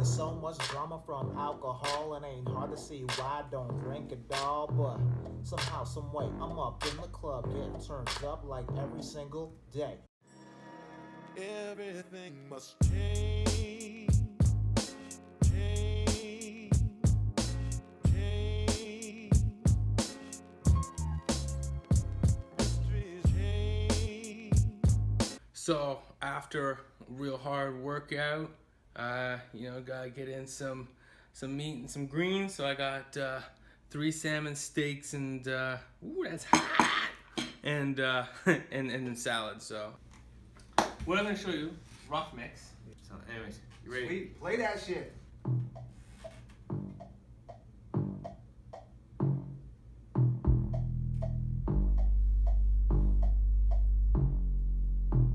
There's so much drama from alcohol, and ain't hard to see why I don't drink at all. But somehow, some way, I'm up in the club, getting turned up like every single day. Everything must change, change, change. Mysteries change. So after a real hard workout, gotta get in some meat and some greens. So I got 3 salmon steaks and ooh, that's hot, and then salad. So what I'm gonna show you, rough mix. So anyways, you ready? Sweet. Play that shit.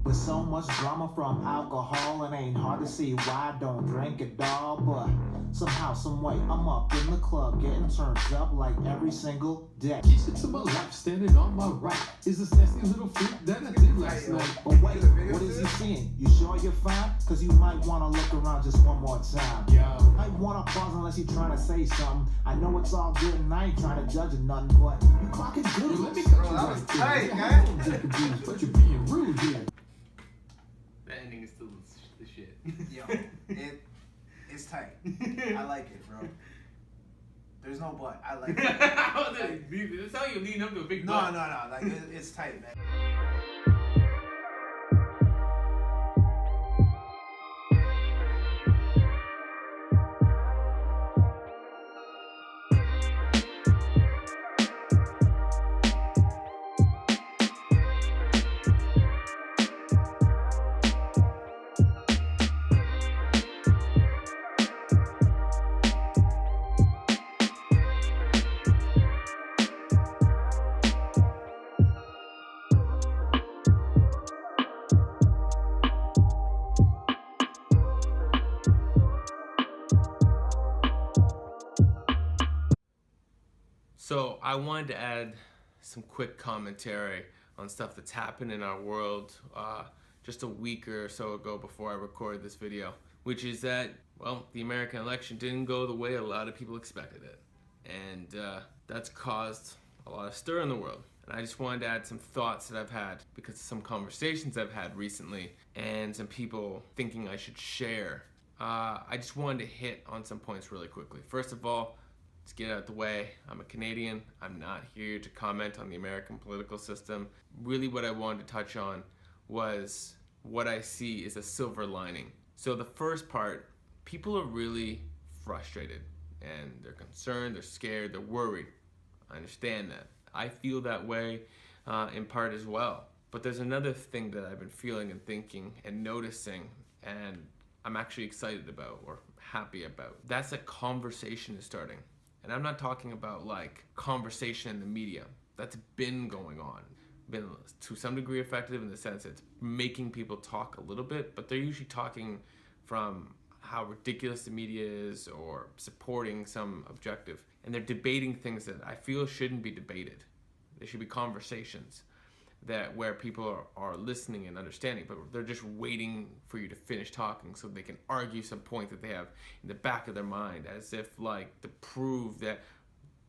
With so much drama from alcohol, and ain't hard to see why I don't drink at all. But somehow, some way, I'm up in the club, getting turned up like every single day. Keisha to my left, standing on my right is this nasty little freak that I did last night. But wait, what is he seeing? You sure you're fine? Cause you might wanna look around just one more time. Yo. Might wanna pause unless you're trying to say something. I know it's all good and I ain't trying to judge or nothing, but you clock it good. Let me cut Bro, you that right was there. tight, Yeah, man. I don't drink abuse, but you're being rude here. The ending is still the shit. Yo, it's tight. I like it, bro. There's no but. I like it. That's how you lead up to a big No, butt. no, no. Like it's tight, man. So I wanted to add some quick commentary on stuff that's happened in our world just a week or so ago before I recorded this video, which is that, well, the American election didn't go the way a lot of people expected it. And that's caused a lot of stir in the world. And I just wanted to add some thoughts that I've had because of some conversations I've had recently and some people thinking I should share. I just wanted to hit on some points really quickly. First of all, let's get out the way. I'm a Canadian. I'm not here to comment on the American political system. Really what I wanted to touch on was what I see is a silver lining. So the first part, people are really frustrated and they're concerned, they're scared, they're worried. I understand that. I feel that way in part as well. But there's another thing that I've been feeling and thinking and noticing, and I'm actually excited about or happy about. That's a conversation is starting. And I'm not talking about like conversation in the media. That's been going on. Been to some degree effective in the sense it's making people talk a little bit, but they're usually talking from how ridiculous the media is or supporting some objective. And they're debating things that I feel shouldn't be debated. There should be conversations where people are listening and understanding, but they're just waiting for you to finish talking so they can argue some point that they have in the back of their mind, as if like to prove that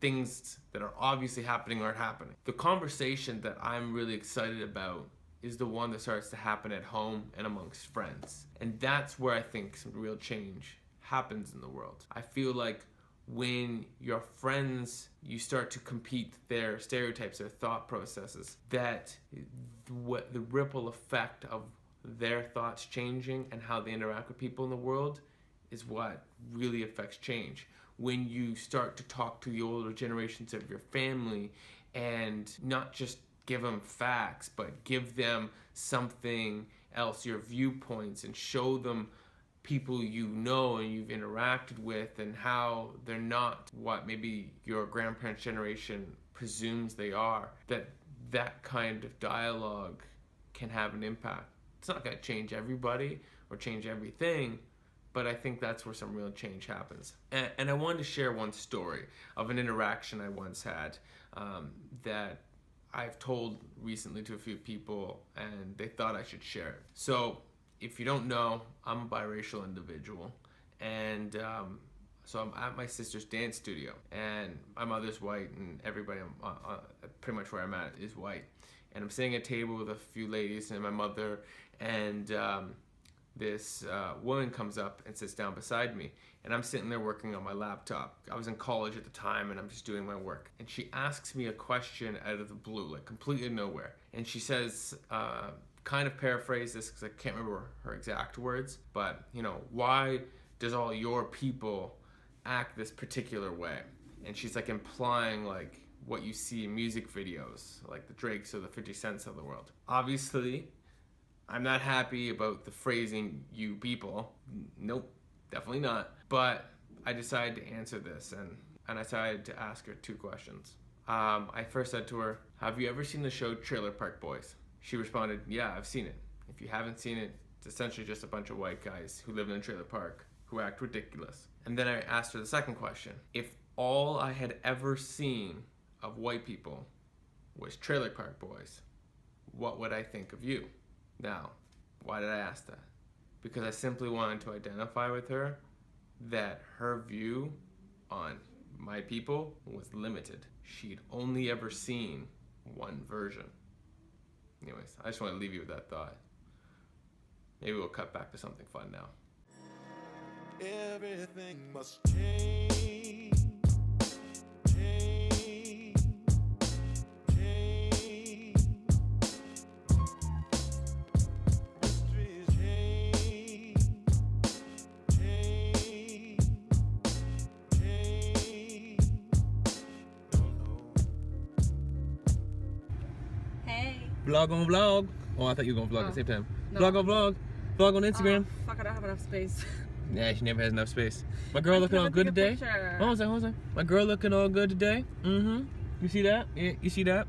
things that are obviously happening aren't happening. The conversation that I'm really excited about is the one that starts to happen at home and amongst friends. And that's where I think some real change happens in the world. I feel like when your friends, you start to compete their stereotypes, their thought processes, that what the ripple effect of their thoughts changing and how they interact with people in the world is what really affects change. When you start to talk to the older generations of your family and not just give them facts, but give them something else, your viewpoints, and show them people you know and you've interacted with and how they're not what maybe your grandparents' generation presumes they are, that kind of dialogue can have an impact. It's not going to change everybody or change everything, but I think that's where some real change happens. And I wanted to share one story of an interaction I once had that I've told recently to a few people and they thought I should share it. So if you don't know, I'm a biracial individual, and so I'm at my sister's dance studio, and my mother's white, and everybody pretty much where I'm at is white. And I'm sitting at a table with a few ladies and my mother, and this woman comes up and sits down beside me, and I'm sitting there working on my laptop. I was in college at the time, and I'm just doing my work. And she asks me a question out of the blue, like completely nowhere. And she says, kind of paraphrase this because I can't remember her exact words, but you know, why does all your people act this particular way? And she's like implying like what you see in music videos, like the Drakes or the 50 Cents of the world. Obviously, I'm not happy about the phrasing "you people." Nope, definitely not. But I decided to answer this, and I decided to ask her 2 questions. I first said to her, "Have you ever seen the show Trailer Park Boys?" She responded, "Yeah, I've seen it. If you haven't seen it, it's essentially just a bunch of white guys who live in a trailer park who act ridiculous." And then I asked her the second question. If all I had ever seen of white people was Trailer Park Boys, what would I think of you? Now, why did I ask that? Because I simply wanted to identify with her that her view on my people was limited. She'd only ever seen one version. Anyways, I just want to leave you with that thought. Maybe we'll cut back to something fun now. Everything must change. Change. Change. History's change. Change. Change. Hey. Vlog on vlog. Oh, I thought you were going to vlog at the same time. No. Vlog on vlog. Vlog on Instagram. Fuck, I don't have enough space. Yeah, she never has enough space. My girl looking all good today. Hold on. My girl looking all good today. Mm-hmm. You see that? Yeah, you see that?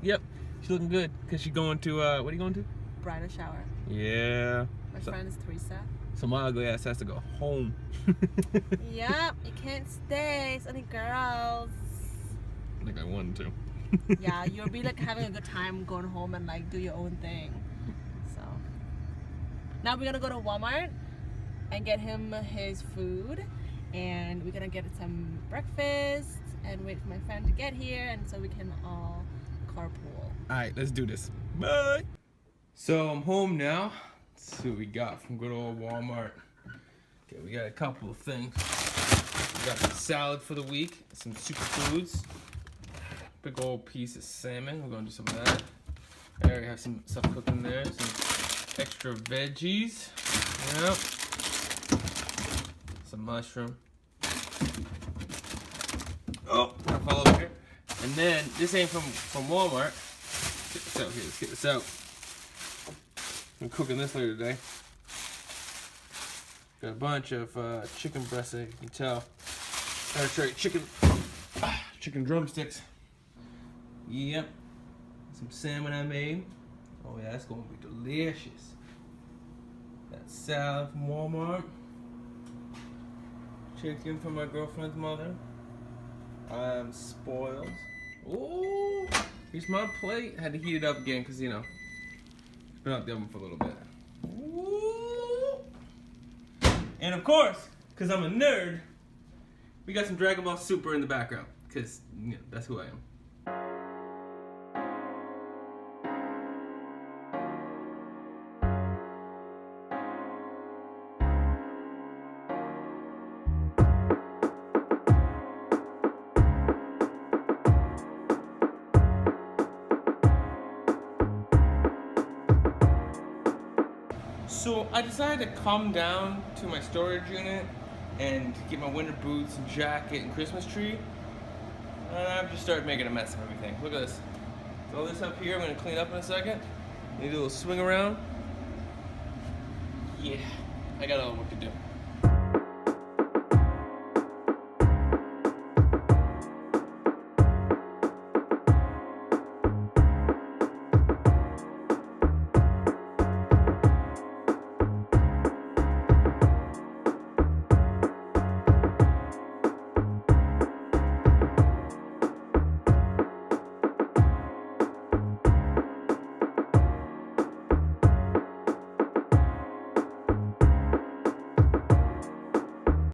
Yep. She's looking good because she's going to, what are you going to? Bridal shower. Yeah. My friend is Teresa. So my ugly ass has to go home. Yep, you can't stay. It's only girls. I think I wanted to. Yeah, you'll be like having a good time going home and like do your own thing. So now we're gonna go to Walmart and get him his food, and we're gonna get some breakfast and wait for my friend to get here, and so we can all carpool. Alright, let's do this. Bye! So I'm home now. Let's see what we got from good old Walmart. Okay, we got a couple of things. We got some salad for the week, some superfoods, big old piece of salmon. We're gonna do some of that. I already have some stuff cooking there, some extra veggies. Yep. Some mushroom. Oh, I fall over here. And then this ain't from Walmart. Get this out here. Let's get this out. I'm cooking this later today. Got a bunch of chicken breasts, you can tell. Sorry, chicken drumsticks. Yep. Some salmon I made. Oh yeah, that's gonna be delicious. That salad from Walmart. Chicken from my girlfriend's mother. I'm spoiled. Ooh, here's my plate. Had to heat it up again because, you know, it's been out the oven for a little bit. Ooh. And of course, because I'm a nerd, we got some Dragon Ball Super in the background because, you know, that's who I am. So I decided to come down to my storage unit and get my winter boots and jacket and Christmas tree. And I've just started making a mess of everything. Look at this. So all this up here I'm gonna clean up in a second. Need a little swing around. Yeah, I got a little work to do.